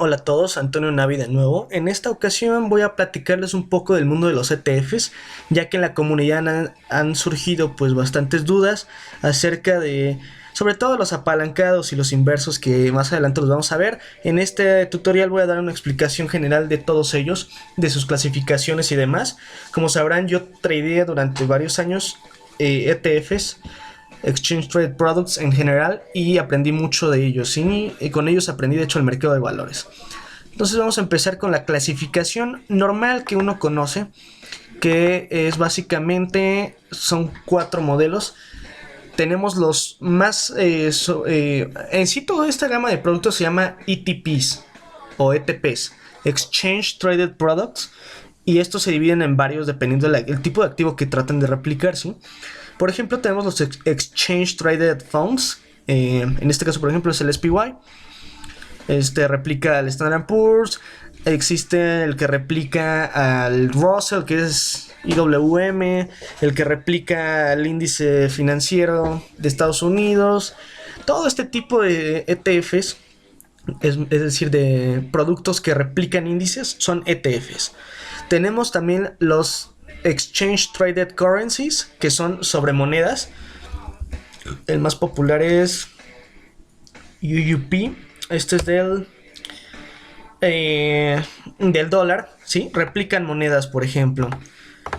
Hola a todos, Antonio Navi de nuevo. En esta ocasión voy a platicarles un poco del mundo de los ETFs, ya que en la comunidad han surgido pues bastantes dudas acerca de, sobre todo los apalancados y los inversos que más adelante los vamos a ver. En este tutorial voy a dar una explicación general de todos ellos, de sus clasificaciones y demás. Como sabrán, yo tradeé durante varios años ETFs, Exchange Traded Products en general, y aprendí mucho de ellos, ¿sí? Y con ellos aprendí de hecho el mercado de valores. Entonces vamos a empezar con la clasificación normal que uno conoce, que es básicamente, son 4 modelos. Tenemos los más, en sí toda esta gama de productos se llama ETPs o ETPs, Exchange Traded Products, y estos se dividen en varios dependiendo del tipo de activo que tratan de replicar, ¿sí? Por ejemplo, tenemos los Exchange Traded Funds. En este caso, por ejemplo, es el SPY. Replica al Standard Poor's. Existe el que replica al Russell, que es IWM. El que replica al índice financiero de Estados Unidos. Todo este tipo de ETFs, es decir, de productos que replican índices, son ETFs. Tenemos también los Exchange Traded Currencies, que son sobre monedas. El más popular es UUP. Este es del dólar, ¿sí? Replican monedas, por ejemplo.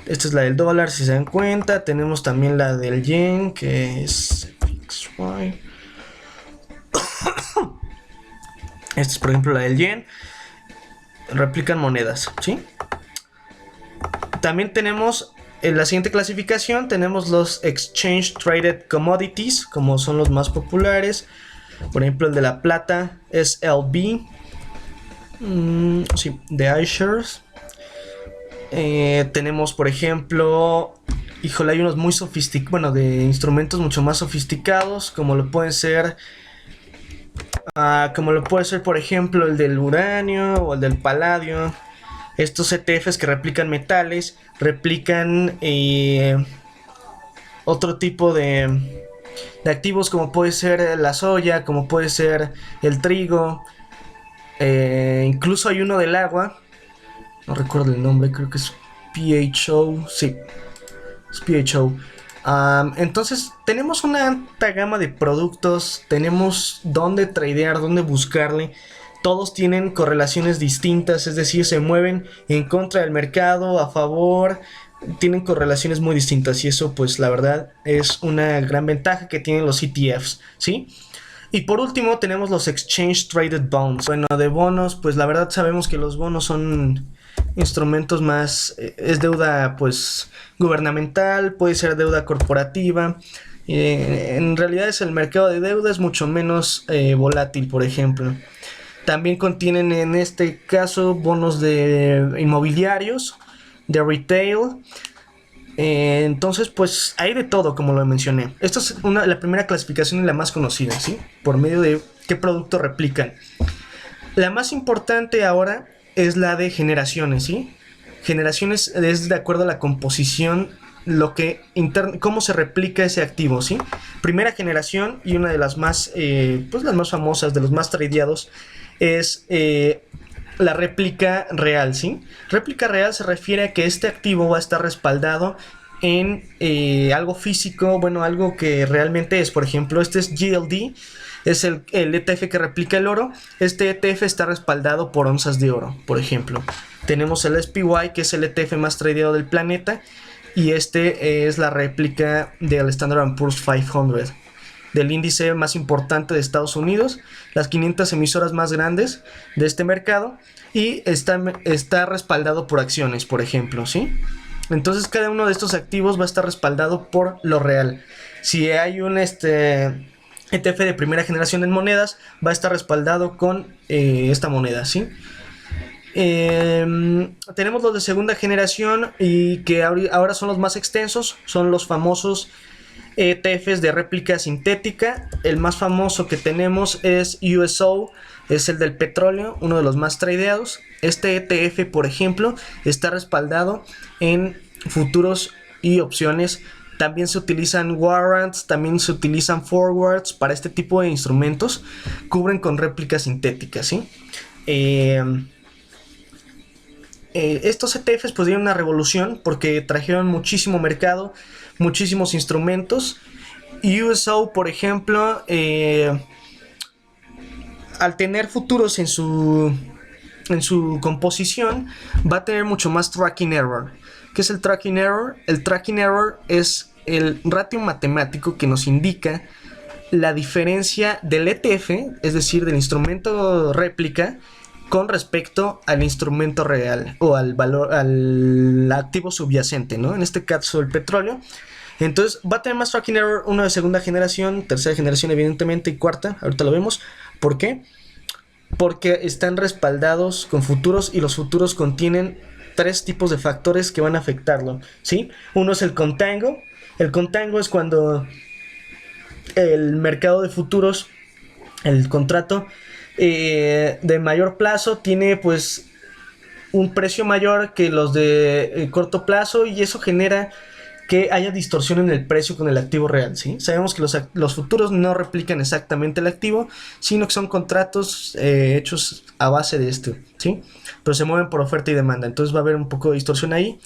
Esta es la del dólar, si se dan cuenta. Tenemos también la del yen, que es FXY. Esta es, por ejemplo, la del yen. Replican monedas, ¿sí? También tenemos en la siguiente clasificación, tenemos los Exchange Traded Commodities, como son los más populares. Por ejemplo, el de la plata es LB, sí, de iShares. Tenemos, por ejemplo, híjole, hay unos muy sofisticados, bueno, de instrumentos mucho más sofisticados, como lo pueden ser, por ejemplo, el del uranio o el del paladio. Estos ETFs que replican metales, replican otro tipo de activos, como puede ser la soya, como puede ser el trigo. Incluso hay uno del agua, no recuerdo el nombre, creo que es PHO, sí, es PHO. Entonces tenemos una alta gama de productos, tenemos dónde tradear, dónde buscarle. Todos tienen correlaciones distintas, es decir, se mueven en contra del mercado, a favor, tienen correlaciones muy distintas, y eso pues la verdad es una gran ventaja que tienen los ETFs, ¿sí? Y por último tenemos los Exchange Traded Bonds. Bueno, de bonos, pues la verdad sabemos que los bonos son instrumentos más, es deuda pues gubernamental, puede ser deuda corporativa. En realidad es el mercado de deuda, es mucho menos volátil, por ejemplo. También contienen en este caso bonos de inmobiliarios, de retail. Entonces pues hay de todo, como lo mencioné. Esta es la primera clasificación y la más conocida, ¿sí? Por medio de qué producto replican. La más importante ahora es la de generaciones, ¿sí? Generaciones es de acuerdo a la composición, cómo se replica ese activo, ¿sí? Primera generación, y una de las más, pues las más famosas, de los más tradeados, es la réplica real, ¿sí? Réplica real se refiere a que este activo va a estar respaldado en algo físico, bueno, algo que realmente es. Por ejemplo, este es GLD, es el ETF que replica el oro. Este ETF está respaldado por onzas de oro, por ejemplo. Tenemos el SPY, que es el ETF más tradeado del planeta, y este es la réplica del Standard Poor's 500, del índice más importante de Estados Unidos, las 500 emisoras más grandes de este mercado, y está respaldado por acciones, por ejemplo, ¿sí? Entonces cada uno de estos activos va a estar respaldado por lo real. Si hay un ETF de primera generación en monedas, va a estar respaldado con esta moneda, ¿sí? Tenemos los de segunda generación, y que ahora son los más extensos, son los famosos ETFs de réplica sintética. El más famoso que tenemos es USO, es el del petróleo, uno de los más tradeados. Este ETF, por ejemplo, está respaldado en futuros y opciones. También se utilizan warrants, también se utilizan forwards para este tipo de instrumentos. Cubren con réplica sintética, ¿sí? estos ETFs pues dieron una revolución porque trajeron muchísimo mercado, muchísimos instrumentos. USO, por ejemplo, al tener futuros en su composición, va a tener mucho más tracking error. ¿Qué es el tracking error? El tracking error es el ratio matemático que nos indica la diferencia del ETF, es decir, del instrumento réplica, con respecto al instrumento real o al valor, al activo subyacente, ¿no? En este caso el petróleo. Entonces va a tener más tracking error uno de segunda generación, tercera generación evidentemente y cuarta, ahorita lo vemos. ¿Por qué? Porque están respaldados con futuros y los futuros contienen tres tipos de factores que van a afectarlo, ¿sí? Uno es el contango. El contango es cuando el mercado de futuros, el contrato de mayor plazo tiene pues un precio mayor que los de corto plazo y eso genera que haya distorsión en el precio con el activo real, ¿sí? Sabemos que los futuros no replican exactamente el activo, sino que son contratos hechos a base de este, ¿sí? Pero se mueven por oferta y demanda, entonces va a haber un poco de distorsión ahí.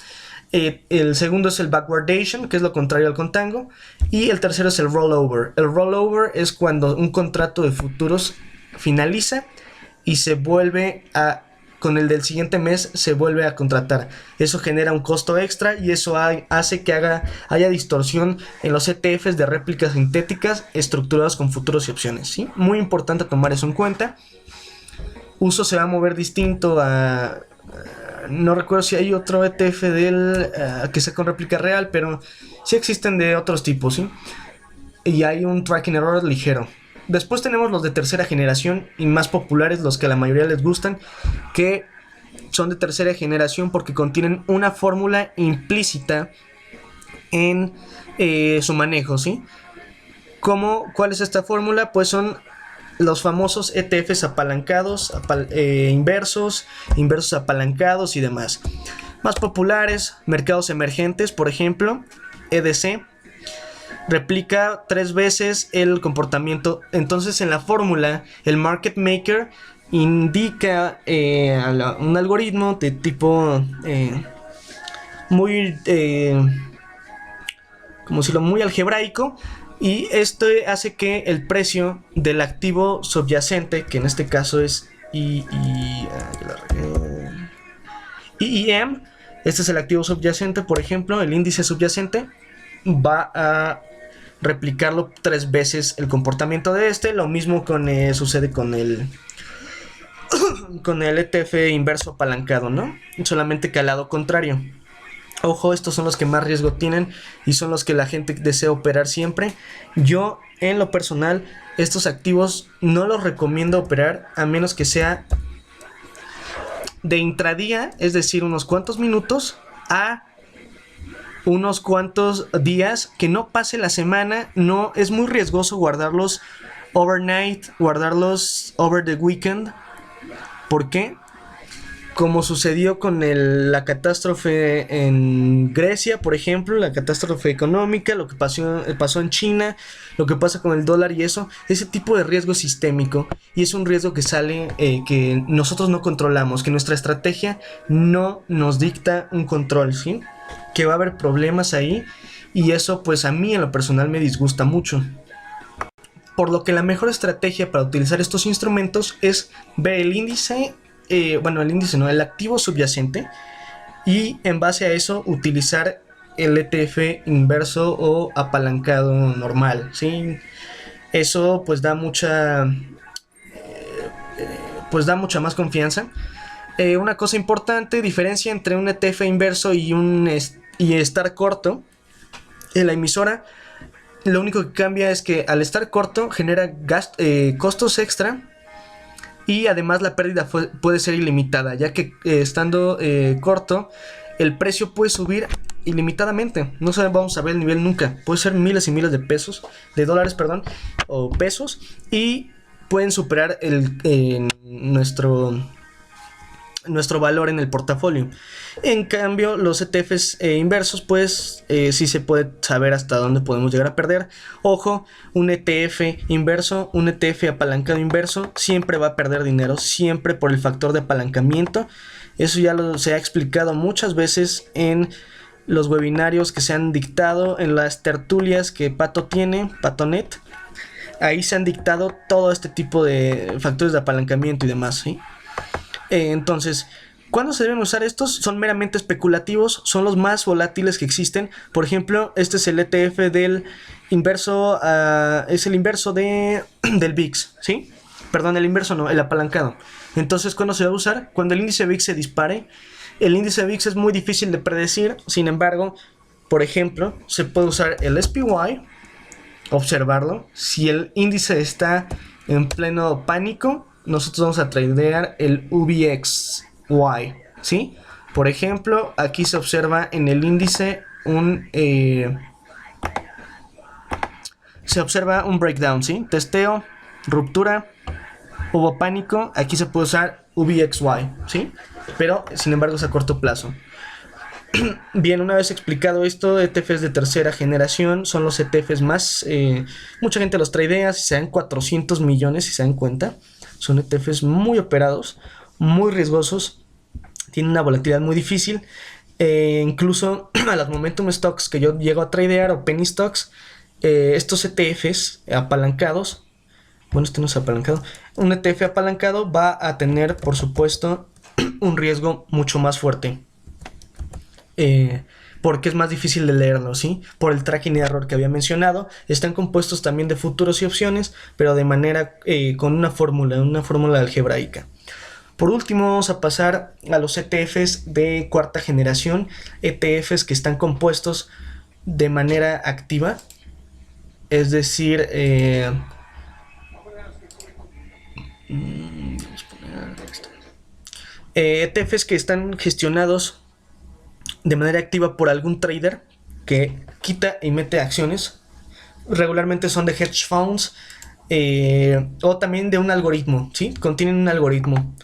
El segundo es el backwardation, que es lo contrario al contango. Y el tercero es el rollover. El rollover es cuando un contrato de futuros finaliza y se vuelve a... con el del siguiente mes se vuelve a contratar. Eso genera un costo extra y eso hace que haya distorsión en los ETFs de réplicas sintéticas estructurados con futuros y opciones, ¿sí? Muy importante tomar eso en cuenta. Uso se va a mover distinto a... no recuerdo si hay otro ETF que sea con réplica real, pero sí existen de otros tipos, ¿sí? Y hay un tracking error ligero. Después tenemos los de tercera generación y más populares, los que a la mayoría les gustan, que son de tercera generación porque contienen una fórmula implícita en su manejo, ¿sí? ¿Cuál es esta fórmula? Pues son los famosos ETFs apalancados, inversos apalancados y demás. Más populares, mercados emergentes, por ejemplo, EDC. Replica 3 veces el comportamiento. Entonces en la fórmula el market maker indica un algoritmo de tipo muy como decirlo, muy algebraico, y esto hace que el precio del activo subyacente, que en este caso es IEM, este es el activo subyacente, por ejemplo, el índice subyacente va a replicarlo 3 veces el comportamiento de este. Lo mismo sucede con el ETF inverso apalancado, ¿no? Solamente que al lado contrario. Ojo, estos son los que más riesgo tienen y son los que la gente desea operar siempre. Yo, en lo personal, estos activos no los recomiendo operar a menos que sea de intradía, es decir, unos cuantos minutos a unos cuantos días, que no pase la semana. No, es muy riesgoso guardarlos overnight, guardarlos over the weekend. ¿Por qué? Como sucedió con la catástrofe en Grecia, por ejemplo, la catástrofe económica, lo que pasó en China, lo que pasa con el dólar y eso, ese tipo de riesgo es sistémico y es un riesgo que sale, que nosotros no controlamos, que nuestra estrategia no nos dicta un control, ¿sí? Que va a haber problemas ahí y eso pues a mí en lo personal me disgusta mucho. Por lo que la mejor estrategia para utilizar estos instrumentos es ver el índice, el activo subyacente, y en base a eso utilizar el ETF inverso o apalancado normal, ¿sí? Eso pues da mucha más confianza. Una cosa importante, diferencia entre un ETF inverso y estar corto. En la emisora, lo único que cambia es que al estar corto genera costos extra y además la pérdida puede ser ilimitada, ya que estando corto el precio puede subir ilimitadamente. No vamos a ver el nivel nunca. Puede ser miles y miles de dólares, o pesos, y pueden superar nuestro nuestro valor en el portafolio. En cambio, los ETFs inversos, pues sí se puede saber hasta dónde podemos llegar a perder. Ojo, un ETF inverso, un ETF apalancado inverso, siempre va a perder dinero, siempre por el factor de apalancamiento. Eso ya se ha explicado muchas veces en los webinarios que se han dictado, en las tertulias que Pato tiene, Patonet. Ahí se han dictado todo este tipo de factores de apalancamiento y demás, ¿sí? Entonces, ¿cuándo se deben usar estos? Son meramente especulativos, son los más volátiles que existen. Por ejemplo, este es el ETF del inverso, es el inverso del VIX, ¿sí? Perdón, el inverso no, el apalancado. Entonces, ¿cuándo se va a usar? Cuando el índice VIX se dispare. El índice VIX es muy difícil de predecir, sin embargo, por ejemplo, se puede usar el SPY, observarlo. Si el índice está en pleno pánico, nosotros vamos a tradear el UBXY, ¿sí? Por ejemplo, aquí se observa en el índice se observa un breakdown, ¿sí? Testeo, ruptura, hubo pánico, aquí se puede usar UBXY, ¿sí? Pero, sin embargo, es a corto plazo. Bien, una vez explicado esto, ETFs de tercera generación son los ETFs más... mucha gente los tradea, si se dan 400 millones, si se dan cuenta. Son ETFs muy operados, muy riesgosos, tienen una volatilidad muy difícil. Incluso a los momentum stocks que yo llego a tradear o penny stocks, estos ETFs apalancados, bueno, este no es apalancado, un ETF apalancado va a tener, por supuesto, un riesgo mucho más fuerte. Porque es más difícil de leerlo, ¿sí? Por el tracking y error que había mencionado. Están compuestos también de futuros y opciones, pero de manera con una fórmula algebraica. Por último, vamos a pasar a los ETFs de cuarta generación, ETFs que están compuestos de manera activa, es decir, ETFs que están gestionados de manera activa por algún trader que quita y mete acciones. Regularmente son de hedge funds o también de un algoritmo, ¿sí? Contienen un algoritmo.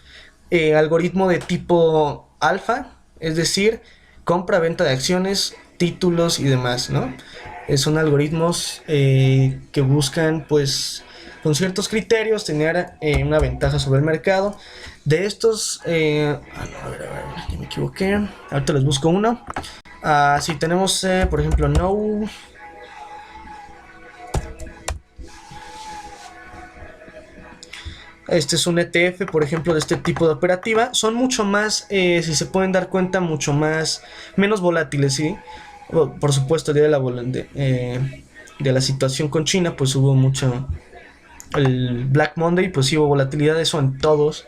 Algoritmo de tipo alfa, es decir, compra-venta de acciones, títulos y demás, ¿no? Son algoritmos que buscan, pues, con ciertos criterios, tener una ventaja sobre el mercado. De estos, a ver, ya me equivoqué. Ahorita les busco uno. Si tenemos, por ejemplo, No. Este es un ETF, por ejemplo, de este tipo de operativa. Son mucho más, si se pueden dar cuenta, menos volátiles, ¿sí? Por supuesto, el día de la situación con China, pues hubo mucho... El Black Monday, pues sí hubo volatilidad, eso en todos.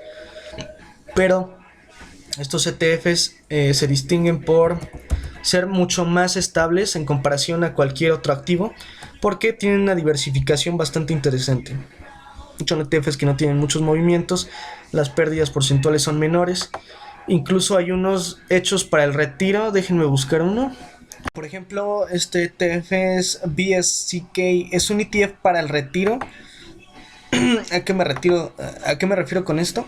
Pero estos ETFs se distinguen por ser mucho más estables en comparación a cualquier otro activo, porque tienen una diversificación bastante interesante. Son ETFs que no tienen muchos movimientos, las pérdidas porcentuales son menores. Incluso hay unos hechos para el retiro, déjenme buscar uno. Por ejemplo, este ETF es BSCK, es un ETF para el retiro. ¿A qué me refiero con esto?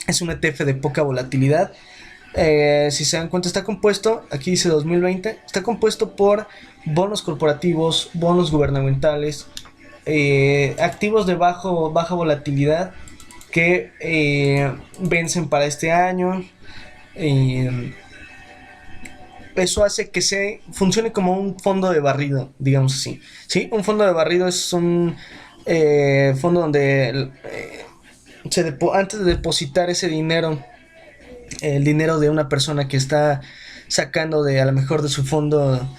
Es un ETF de poca volatilidad. Si se dan cuenta, está compuesto, aquí dice 2020, está compuesto por bonos corporativos, bonos gubernamentales, activos de baja volatilidad que vencen para este año. Eso hace que funcione como un fondo de barrido, digamos así, ¿sí? Un fondo de barrido es un fondo donde antes de depositar ese dinero, el dinero de una persona que está sacando a lo mejor de su fondo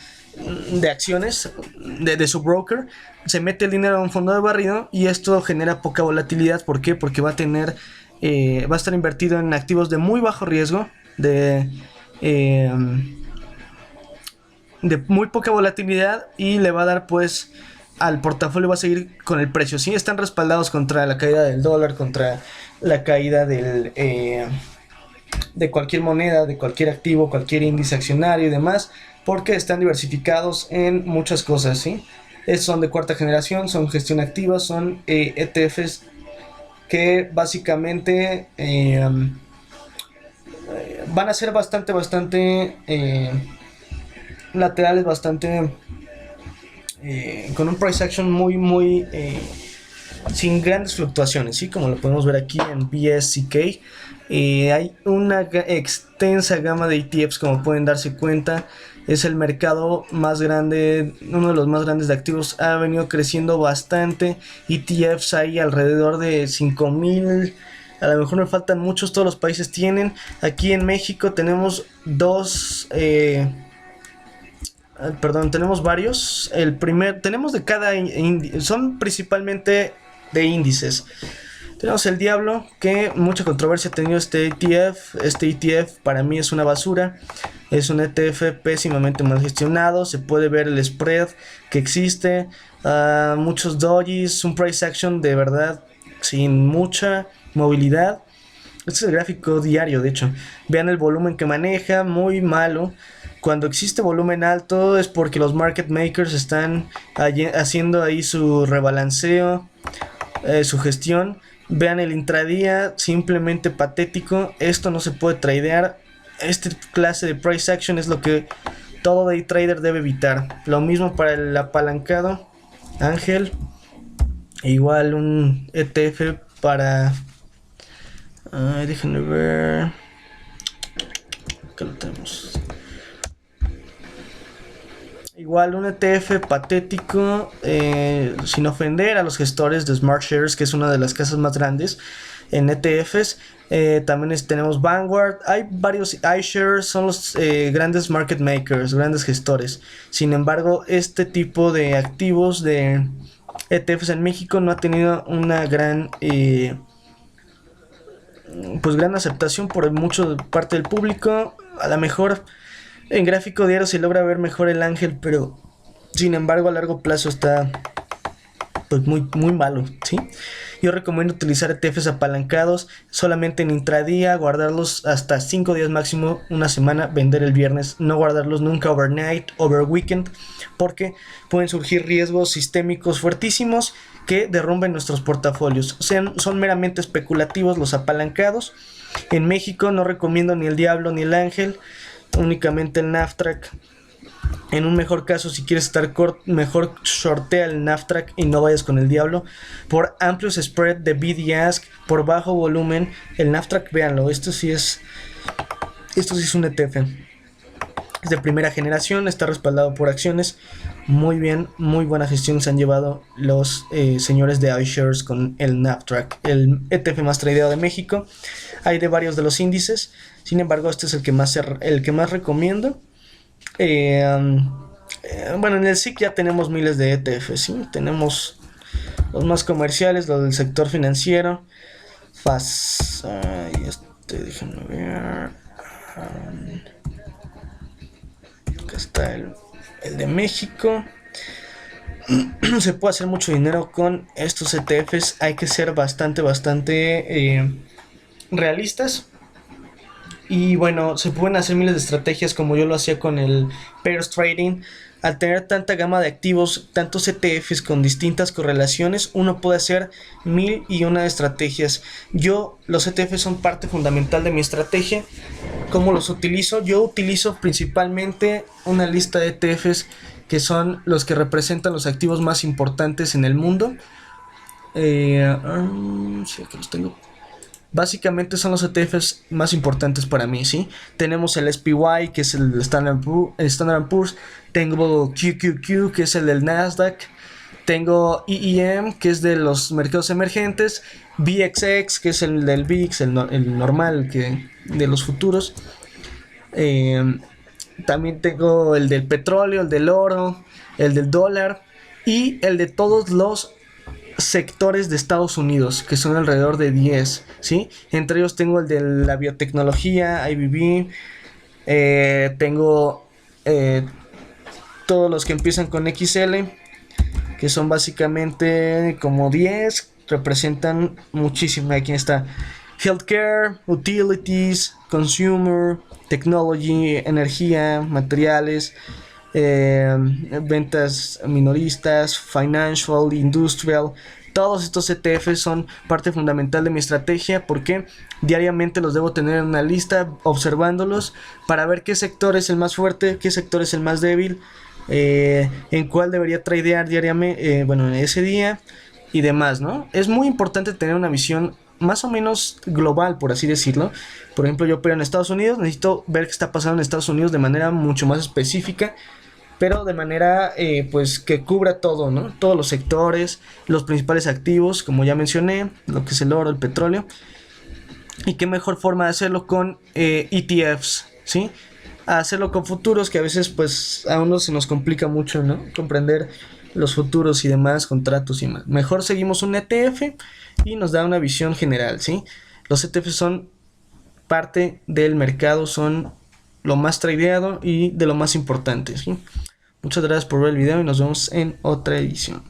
de acciones, de su broker, se mete el dinero a un fondo de barrido y esto genera poca volatilidad. ¿Por qué? Porque va a estar invertido en activos de muy bajo riesgo, de muy poca volatilidad, y le va a dar, pues, al portafolio va a seguir con el precio. Sí, están respaldados contra la caída del dólar, contra la caída de cualquier moneda, de cualquier activo, cualquier índice accionario y demás, porque están diversificados en muchas cosas, ¿sí? Son de cuarta generación, son gestión activa, son ETFs que básicamente van a ser bastante laterales, bastante con un price action muy sin grandes fluctuaciones, ¿sí? Como lo podemos ver aquí en BSCK. Hay una extensa gama de ETFs, como pueden darse cuenta. Es el mercado más grande, uno de los más grandes de activos. Ha venido creciendo bastante. ETFs hay alrededor de 5000. A lo mejor me faltan muchos, todos los países tienen. Aquí en México tenemos tenemos varios. Tenemos de cada son principalmente de índices. Tenemos el Diablo, que mucha controversia ha tenido este ETF. Este ETF para mí es una basura. Es un ETF pésimamente mal gestionado. Se puede ver el spread que existe. Muchos dojis, un price action de verdad sin mucha movilidad. Este es el gráfico diario, de hecho. Vean el volumen que maneja, muy malo. Cuando existe volumen alto es porque los market makers están haciendo ahí su rebalanceo, su gestión. Vean el intradía, simplemente patético. Esto no se puede tradear. Este clase de price action es lo que todo day trader debe evitar. Lo mismo para el apalancado Ángel. Igual un ETF para... déjenme ver. Acá lo tenemos. Igual un ETF patético, sin ofender a los gestores de Smart Shares, que es una de las casas más grandes en ETFs. También tenemos Vanguard. Hay varios iShares, son los grandes market makers, grandes gestores. Sin embargo, este tipo de activos de ETFs en México no ha tenido una gran gran aceptación por mucho de parte del público. A lo mejor en gráfico diario se logra ver mejor el Ángel, pero sin embargo a largo plazo está pues muy malo, ¿sí? Yo recomiendo utilizar ETFs apalancados solamente en intradía, guardarlos hasta 5 días máximo, una semana, vender el viernes, no guardarlos nunca overnight, over weekend, porque pueden surgir riesgos sistémicos fuertísimos que derrumben nuestros portafolios. Son meramente especulativos los apalancados. En México no recomiendo ni el Diablo ni el Ángel, únicamente el Naftrack. En un mejor caso, si quieres estar mejor shortea el Naftrack y no vayas con el Diablo. Por amplios spread de bid y ask, por bajo volumen, el Naftrack, véanlo, esto sí es un ETF. Es de primera generación, está respaldado por acciones. Muy bien, muy buena gestión se han llevado los señores de iShares con el Naftrack, el ETF más tradeado de México. Hay de varios de los índices, sin embargo este es el que más recomiendo. Bueno, en el SIC ya tenemos miles de ETFs, ¿sí? Tenemos los más comerciales, los del sector financiero. Déjenme ver. Acá está el de México. Se puede hacer mucho dinero con estos ETFs. Hay que ser bastante realistas. Y bueno, se pueden hacer miles de estrategias como yo lo hacía con el Pairs Trading. Al tener tanta gama de activos, tantos ETFs con distintas correlaciones, uno puede hacer 1001 estrategias. Los ETFs son parte fundamental de mi estrategia. ¿Cómo los utilizo? Yo utilizo principalmente una lista de ETFs que son los que representan los activos más importantes en el mundo. Sí, aquí los tengo. Básicamente son los ETFs más importantes para mí, ¿sí? Tenemos el SPY, que es el Standard Poor's. Tengo QQQ, que es el del Nasdaq. Tengo EEM, que es de los mercados emergentes. VXX, que es el del VIX, el normal, de los futuros. También tengo el del petróleo, el del oro, el del dólar y el de todos los sectores de Estados Unidos, que son alrededor de 10, ¿sí? Entre ellos tengo el de la biotecnología, IBB. Tengo todos los que empiezan con XL, que son básicamente como 10, representan muchísimo. Aquí está Healthcare, Utilities, Consumer, Technology, Energía, Materiales, ventas minoristas, Financial, Industrial. Todos estos ETFs son parte fundamental de mi estrategia porque diariamente los debo tener en una lista observándolos para ver qué sector es el más fuerte, qué sector es el más débil, en cuál debería tradear diariamente, bueno, en ese día y demás, ¿no? Es muy importante tener una visión más o menos global, por así decirlo. Por ejemplo, yo opero en Estados Unidos, necesito ver qué está pasando en Estados Unidos de manera mucho más específica, pero de manera pues que cubra todo, ¿no? Todos los sectores, los principales activos, como ya mencioné, lo que es el oro, el petróleo. Y qué mejor forma de hacerlo con ETFs, ¿sí? Hacerlo con futuros, que a veces pues a uno se nos complica mucho, ¿no? Comprender los futuros y demás, contratos y más. Mejor seguimos un ETF y nos da una visión general, ¿sí? Los ETFs son parte del mercado, son lo más tradeado y de lo más importante, ¿sí? Muchas gracias por ver el video y nos vemos en otra edición.